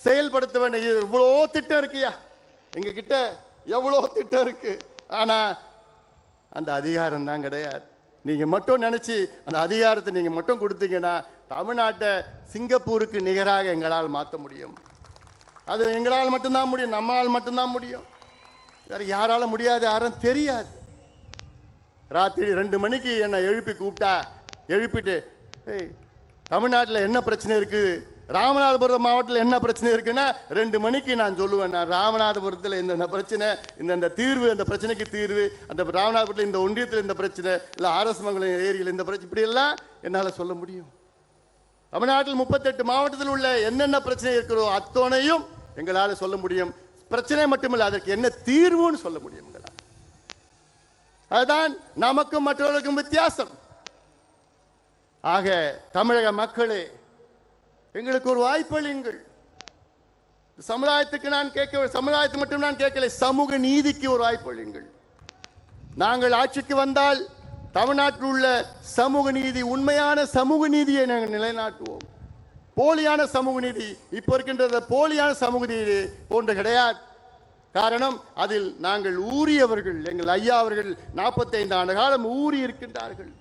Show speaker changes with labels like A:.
A: செயல்படுத்த வேண்டிய இவ்வளோ திட்டம் இருக்குயா, எங்க கிட்ட எவ்வளோ திட்டம் இருக்கு. ஆனா அந்த அதிகாரம் தான் கிடையாது. நீங்க மட்டும் நினைச்சு அந்த அதிகாரத்தை நீங்க மட்டும் கொடுத்தீங்கன்னா தமிழ்நாட்டை சிங்கப்பூருக்கு நிகராக எங்களால் மாற்ற முடியும். அது எங்களால் மட்டும்தான் முடியும், நம்மளால் மட்டும்தான் முடியும். வேற யாரால முடியாது, யாரும் தெரியாது. ராத்திரி 2 மணிக்கு என்னை எழுப்பி கூப்பிட்டா, எழுப்பிட்டு தமிழ்நாட்டில் என்ன பிரச்சனை இருக்கு, ராமநாதபுரம் மாவட்டத்தில் என்ன பிரச்சனை இருக்குன்னா 2 மணிக்கு நான் சொல்லுவேன். நான் ராமநாதபுரத்தில் இந்த பிரச்சனை, இந்த தீர்வு, அந்த பிரச்சனைக்கு தீர்வு, அந்த ராமநாதபுரத்தில் இந்த ஒன்றியத்தில் இந்த பிரச்சனை, இல்லை ஆர்எஸ் மங்கலம் ஏரியில் இந்த பிரச்சனை, இப்படி எல்லாம் என்னால் சொல்ல முடியும். தமிழ்நாட்டில் 38 மாவட்டத்தில் உள்ள என்னென்ன பிரச்சனை இருக்கிறதோ அத்தனையும் எங்களால் சொல்ல முடியும். பிரச்சனை மட்டுமில்லை, அதற்கு என்ன தீர்வுன்னு சொல்ல முடியும். அதுதான் நமக்கும் மற்றவர்களுக்கும் வித்தியாசம். ஆக தமிழக மக்களே, எங்களுக்கு ஒரு வாய்ப்பளியுங்கள். சமுதாயத்துக்கு நான் கேட்க, சமுதாயத்துக்கு மட்டும் நான் கேட்கல, சமூக நீதிக்கு ஒரு வாய்ப்பளியுங்கள். நாங்கள் ஆட்சிக்கு வந்தால் தமிழ்நாட்டில் உள்ள சமூக நீதி, உண்மையான சமூக நீதியை நாங்கள் நிலைநாட்டுவோம். போலியான சமூக நீதி, இப்போ இருக்கின்ற போலியான சமூக நீதி போன்ற கிடையாது. காரணம், அதில் நாங்கள் ஊறியவர்கள், எங்கள் ஐயா அவர்கள் 45 ஆண்டு காலம் ஊறி இருக்கின்றார்கள்.